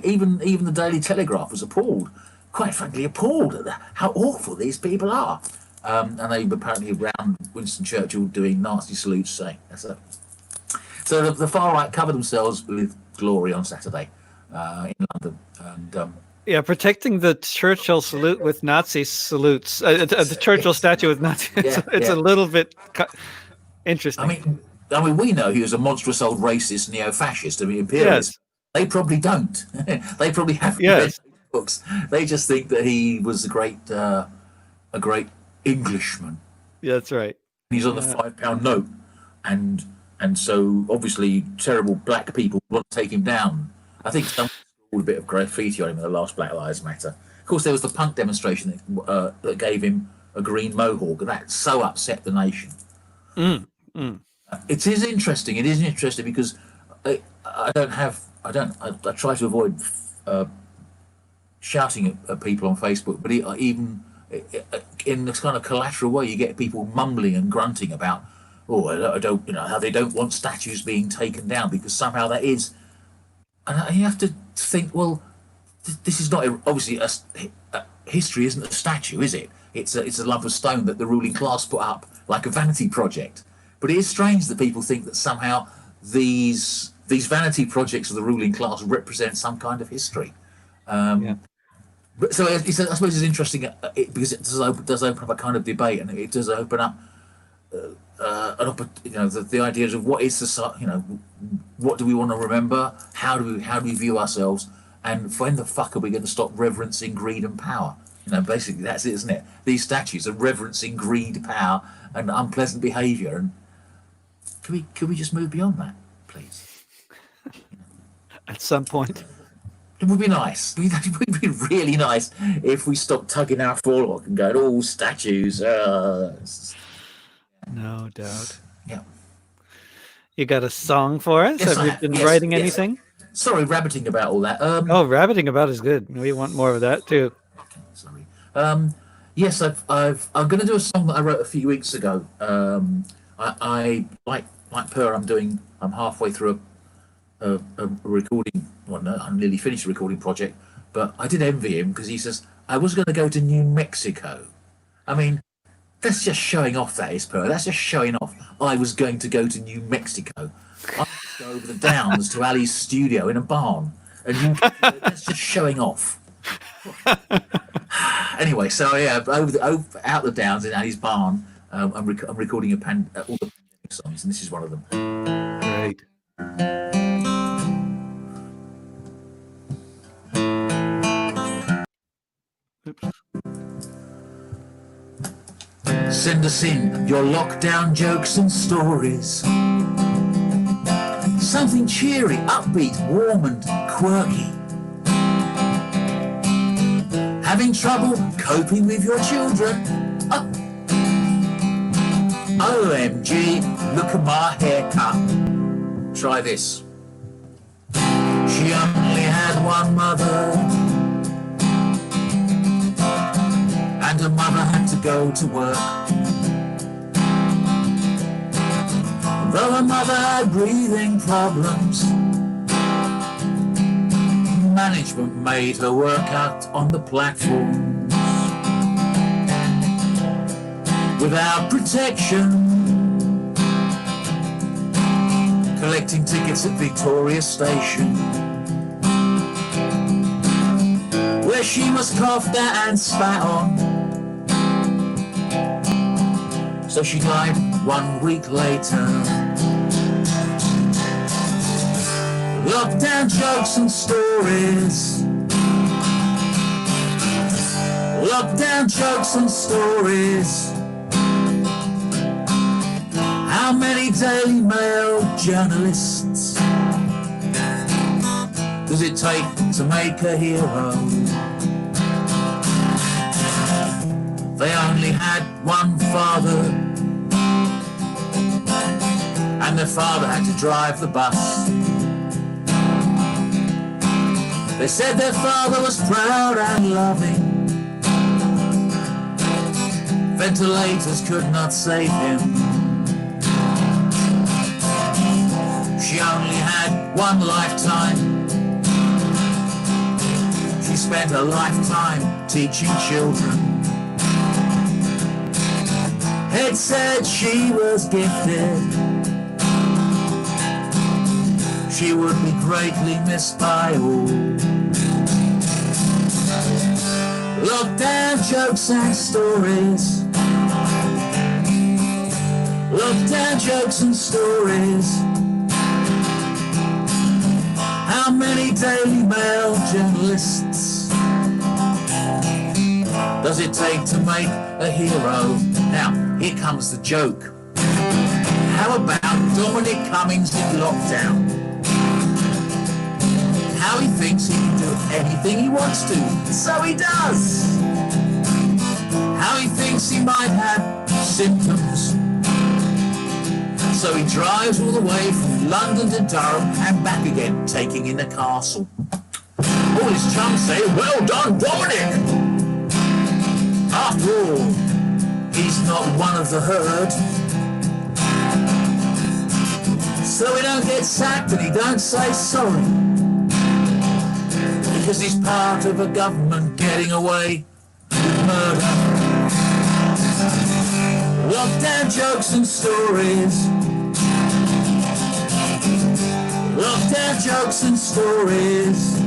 even the Daily Telegraph was appalled, quite frankly appalled at how awful these people are. And they were apparently around Winston Churchill doing nasty salutes, saying that's it. So the far right covered themselves with glory on Saturday in London, and Yeah, protecting the Churchill salute with Nazi salutes, the Churchill statue with Nazi. It's a little bit interesting. I mean, we know he was a monstrous old racist neo-fascist. I mean, imperialist. Yes. They probably don't. They probably haven't read books. They just think that he was a great Englishman. Yeah, that's right. He's on the £5 note, and so obviously terrible black people want to take him down. I think some a bit of graffiti on him in the last Black Lives Matter. Of course, there was the punk demonstration that gave him a green mohawk, and that so upset the nation. It is interesting. It is interesting because I try to avoid shouting at people on Facebook, but even in this kind of collateral way, you get people mumbling and grunting about, how they don't want statues being taken down because somehow that is. And you have to think, well, this is not obviously history isn't a statue, is it? It's a lump of stone that the ruling class put up like a vanity project. But it is strange that people think that somehow these vanity projects of the ruling class represent some kind of history. So I suppose it's interesting because it does open up a kind of debate, and it does open up the ideas of what is society, what do we want to remember, how do we view ourselves, and when the fuck are we going to stop reverencing greed and power? Basically that's it, isn't it? These statues are reverencing greed, power, and unpleasant behaviour. And can we just move beyond that, please? At some point. It would be nice. It would be really nice if we stopped tugging our forelock and going, "Oh, statues." No doubt. Yeah. You got a song for us? Yes, Have you been writing anything? Sorry, rabbiting about all that. Rabbiting about is good. We want more of that too. Okay, sorry. Yes, I'm going to do a song that I wrote a few weeks ago. I like Per. I'm halfway through a recording. Well, no, I'm nearly finished a recording project, but I did envy him because he says I was going to go to New Mexico. I mean, that's just showing off. That is, Per. That's just showing off. I was going to go to New Mexico. I go over the downs to Ali's studio in a barn, and that's just showing off. Anyway, so yeah, out the downs in Ali's barn, I'm recording all the pandemic songs, and this is one of them. Great. Oops. Send us in your lockdown jokes and stories. Something cheery, upbeat, warm and quirky. Having trouble coping with your children? OMG, look at my haircut. Try this. She only had one mother, and her mother had to go to work. Though her mother had breathing problems, management made her work out on the platforms without protection, collecting tickets at Victoria Station, where she was coughed at and spat on. So she died 1 week later. Lockdown jokes and stories. Lockdown jokes and stories. How many Daily Mail journalists does it take to make a hero? They only had one father, and their father had to drive the bus. They said their father was proud and loving. Ventilators could not save him. She only had one lifetime. She spent a lifetime teaching children. It said she was gifted. She would be greatly missed by all. Lockdown jokes and stories. Lockdown jokes and stories. How many Daily Mail journalists does it take to make a hero? Now, here comes the joke. How about Dominic Cummings in lockdown? How he thinks he can do anything he wants to, so he does. How he thinks he might have symptoms, so he drives all the way from London to Durham and back again, taking in the castle. All his chums say, well done, Dominic! After all, he's not one of the herd. So he don't get sacked and he don't say sorry, because he's part of a government getting away with murder. Lockdown jokes and stories. Lockdown jokes and stories.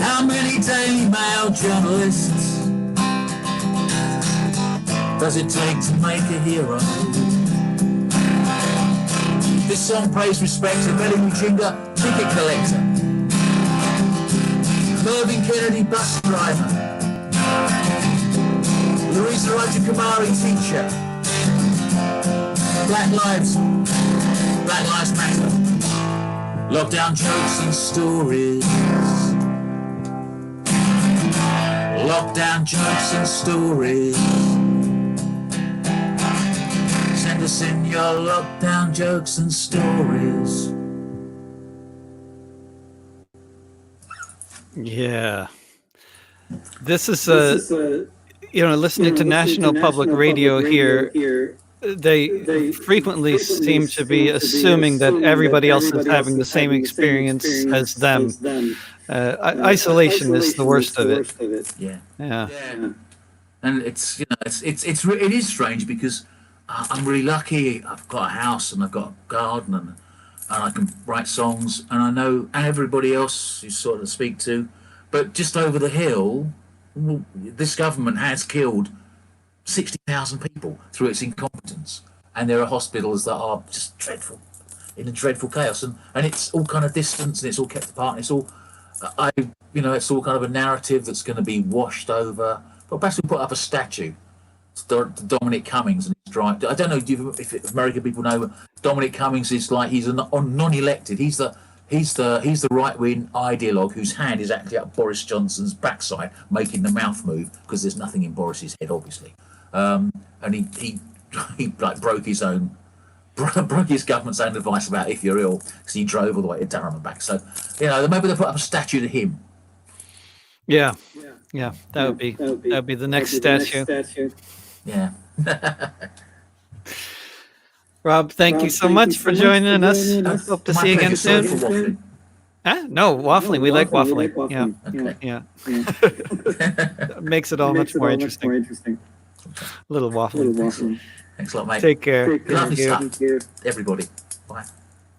How many Daily Mail journalists does it take to make a hero? This song pays respect to Billy Mujinga, ticket collector, Mervyn Kennedy, bus driver, Louisa Rajakumari, teacher, Black Lives Matter. Lockdown jokes and stories. Lockdown jokes and stories. Send us in your lockdown jokes and stories. Yeah. This is listening to National Public Radio here, they frequently seem to be assuming that everybody else is having the same experience as them. Isolation is the worst of it. Yeah. Yeah. And it is strange because I'm really lucky. I've got a house and I've got a garden and I can write songs, and I know everybody else you sort of speak to. But just over the hill, this government has killed 60,000 people through its incompetence, and there are hospitals that are just dreadful, in a dreadful chaos, and it's all kind of distance and it's all kept apart, and it's all it's all kind of a narrative that's going to be washed over. But perhaps we put up a statue to Dominic Cummings and his drive. I don't know if American people know. Dominic Cummings is like, he's a non-elected. He's the right-wing ideologue whose hand is actually up Boris Johnson's backside, making the mouth move, because there's nothing in Boris's head, obviously. And he like broke his government's own advice about if you're ill, because he drove all the way to Durham and back. So, maybe they'll put up a statue to him. Yeah. That would be the next statue. Yeah. Rob, thank you so much for joining us. I hope to see you again soon. No, waffling. We like waffling. Yeah. Makes it all much more interesting. A little waffling. Thanks a lot, mate. Take care. Lovely stuff, everybody. Bye.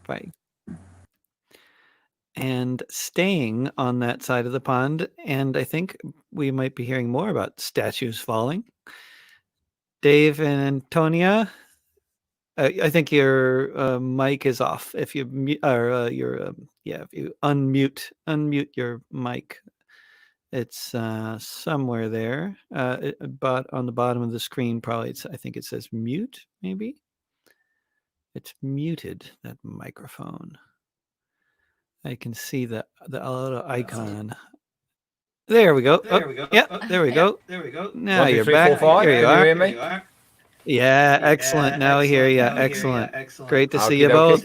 Bye. And staying on that side of the pond, and I think we might be hearing more about statues falling. Dave and Antonia, I think your mic is off. If you if you unmute your mic, it's somewhere there. But on the bottom of the screen, probably I think it says mute. Maybe it's muted, that microphone. I can see the little icon. There we go. Yeah, there we go. Now 1, 2, you're 3, back. 4, 5. Here you are. Hear me? Yeah, excellent. Now we hear you. Excellent. Great to see you both.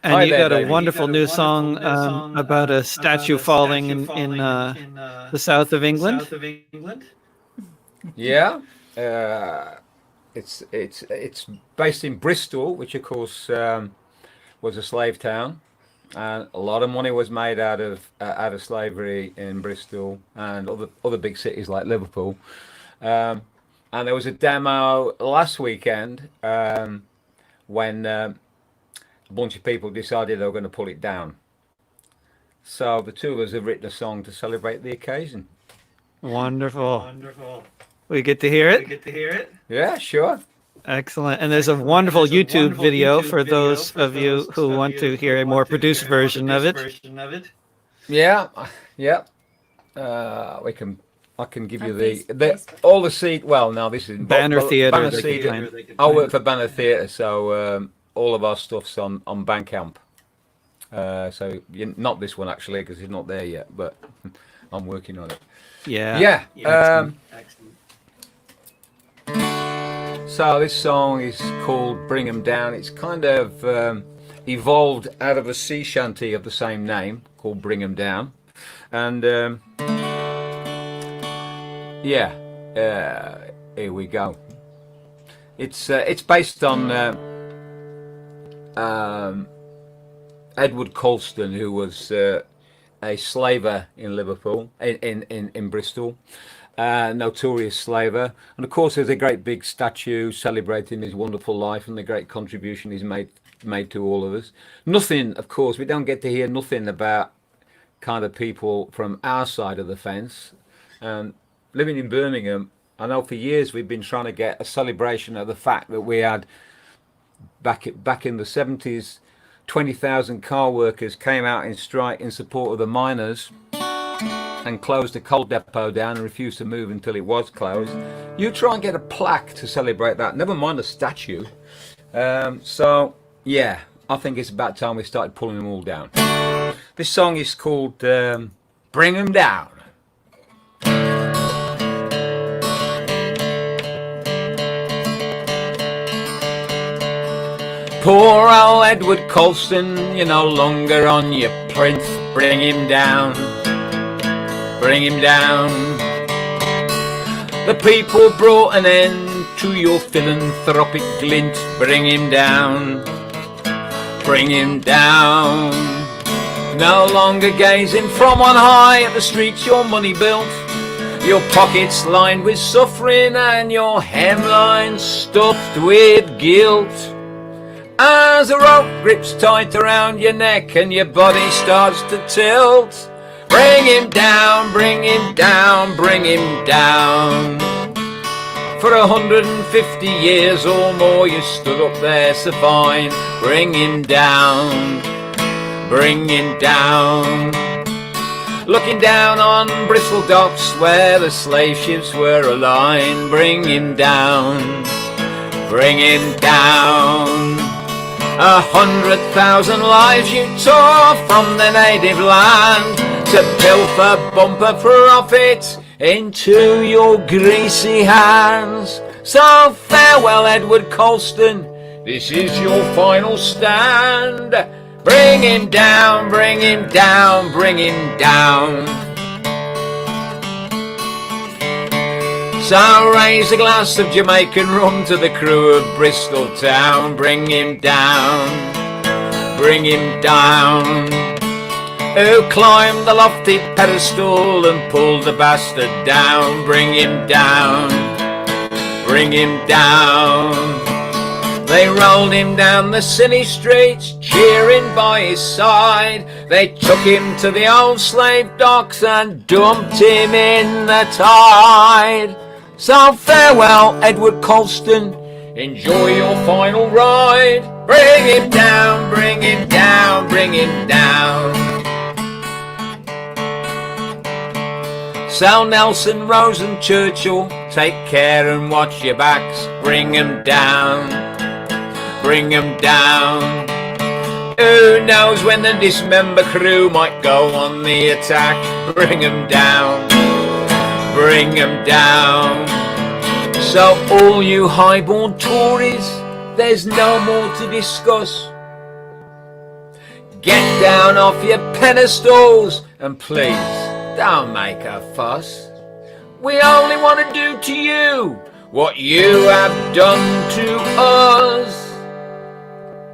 And Hi you there, got a David. wonderful new song about a statue falling in the south of England. Yeah. It's based in Bristol, which of course was a slave town, and a lot of money was made out of slavery in Bristol and other big cities like Liverpool. And there was a demo last weekend when a bunch of people decided they were going to pull it down. So the two of us have written a song to celebrate the occasion. Wonderful. We get to hear it? Yeah, sure. Excellent. And there's a wonderful YouTube video for those of you who want to hear a more produced version of it. Yeah, yeah. I can give you the all the seat. Well, no, this is Banner Theatre. Banner Theatre. I work for Banner Theatre, so all of our stuff's on Bandcamp. So not this one actually, because it's not there yet, but I'm working on it. Yeah. Yeah. So this song is called "Bring 'Em Down." It's kind of evolved out of a sea shanty of the same name called "Bring 'Em Down," and here we go. It's based on Edward Colston, who was a slaver in Liverpool, in Bristol. Notorious slaver, and of course there's a great big statue celebrating his wonderful life and the great contribution he's made to all of us. Nothing, of course, we don't get to hear nothing about kind of people from our side of the fence. And living in Birmingham, I know for years we've been trying to get a celebration of the fact that we had back in the 70s, 20,000 car workers came out in strike in support of the miners and closed the coal depot down and refused to move until it was closed. You try and get a plaque to celebrate that, never mind a statue. So yeah, I think it's about time we started pulling them all down. This song is called "Bring 'Em Down." Poor old Edward Colston, you're no longer on your print. Bring him down. Bring him down. The people brought an end to your philanthropic glint. Bring him down. Bring him down. No longer gazing from on high at the streets your money built. Your pockets lined with suffering and your hemlines stuffed with guilt. As a rope grips tight around your neck and your body starts to tilt. Bring him down, bring him down, bring him down. For 150 years or more you stood up there so fine. Bring him down, bring him down. Looking down on Bristol docks where the slave ships were aligned. Bring him down, bring him down. 100,000 lives you tore from the native land to pilfer bumper profit into your greasy hands. So farewell, Edward Colston, this is your final stand. Bring him down, bring him down, bring him down. So raise a glass of Jamaican rum to the crew of Bristol town. Bring him down, bring him down. Who climbed the lofty pedestal and pulled the bastard down. Bring him down, bring him down. They rolled him down the city streets, cheering by his side. They took him to the old slave docks and dumped him in the tide. So farewell, Edward Colston, enjoy your final ride. Bring him down, bring him down, bring him down. So Nelson, Rose and Churchill, take care and watch your backs. Bring him down, bring him down. Who knows when the dismember crew might go on the attack. Bring him down, bring him down. So all you highborn Tories, there's no more to discuss. Get down off your pedestals and please don't make a fuss. We only want to do to you what you have done to us.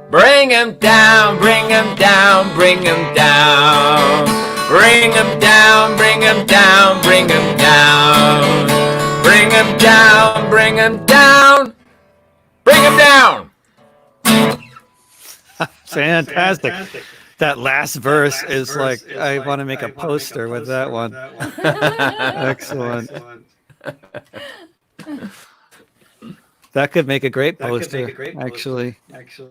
Bring 'em down, bring 'em down, bring 'em down. Bring 'em down, bring 'em down, bring 'em down. Bring 'em down, bring 'em down. Bring 'em down. Fantastic. That last verse is like, I want to make a poster with that one. Excellent. That could make a great poster, actually.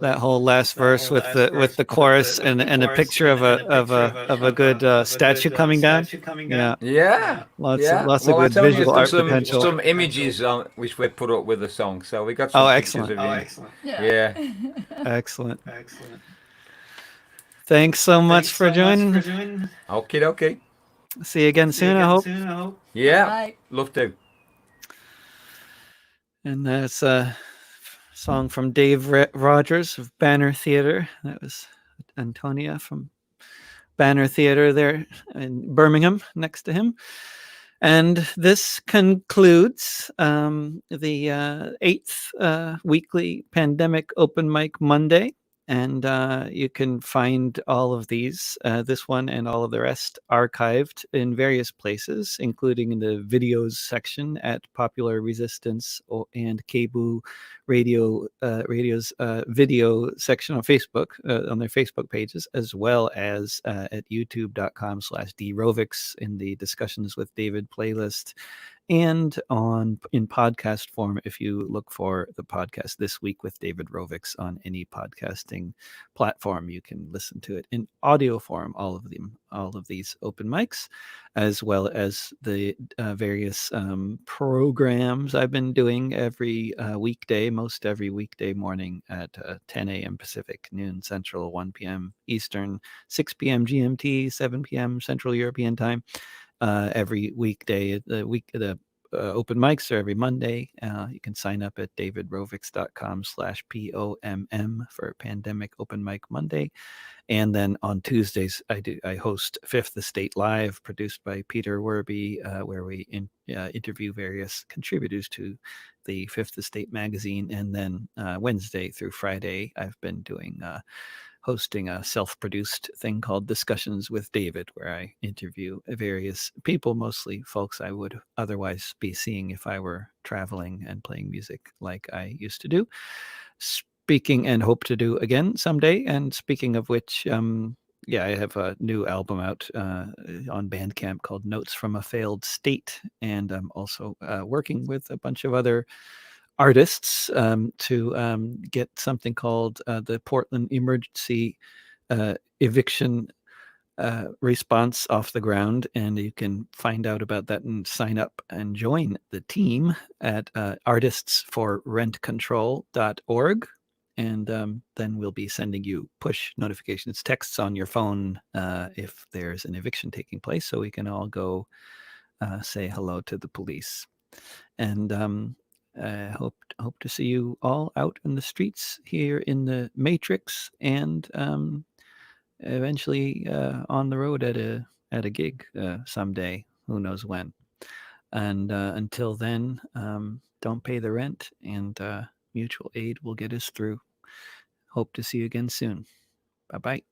That whole last verse with the chorus and a picture of a good statue coming down. Yeah, lots of good visual art potential. Some images on which we put up with the song, so we got some pictures of you. Yeah. Excellent. Thanks so much for joining. Okie dokie. See you again soon, I hope. Yeah, Bye. love to. And that's a song from Dave Rogers of Banner Theatre. That was Antonia from Banner Theatre there in Birmingham next to him. And this concludes the 8th weekly Pandemic Open Mic Monday. And you can find all of these, this one and all of the rest, archived in various places, including in the videos section at Popular Resistance and Kebu Radio's video section on Facebook, on their Facebook pages, as well as at youtube.com/drovics in the Discussions with David playlist, and in podcast form if you look for the podcast This Week with David Rovics on any podcasting platform. You can listen to it in audio form, all of these open mics, as well as the various programs I've been doing every weekday, most every weekday morning at 10 a.m. Pacific, noon Central, 1 p.m. Eastern, 6 p.m. GMT, 7 p.m. Central European Time. Every weekday, the open mics are every Monday. You can sign up at davidrovics.com/POMM for Pandemic Open Mic Monday. And then on Tuesdays, I host Fifth Estate Live, produced by Peter Werby, where we interview various contributors to the Fifth Estate magazine. And then Wednesday through Friday, I've been doing hosting a self-produced thing called Discussions with David, where I interview various people, mostly folks I would otherwise be seeing if I were traveling and playing music like I used to do. Speaking and hope to do again someday. And speaking of which, I have a new album out on Bandcamp called Notes from a Failed State. And I'm also working with a bunch of other artists to get something called the Portland Emergency Eviction Response off the ground. And you can find out about that and sign up and join the team at artistsforrentcontrol.org. And then we'll be sending you push notifications, texts on your phone if there's an eviction taking place, so we can all go say hello to the police. And hope to see you all out in the streets here in the Matrix, and eventually on the road at a gig someday. Who knows when? And until then, don't pay the rent, and mutual aid will get us through. Hope to see you again soon. Bye-bye.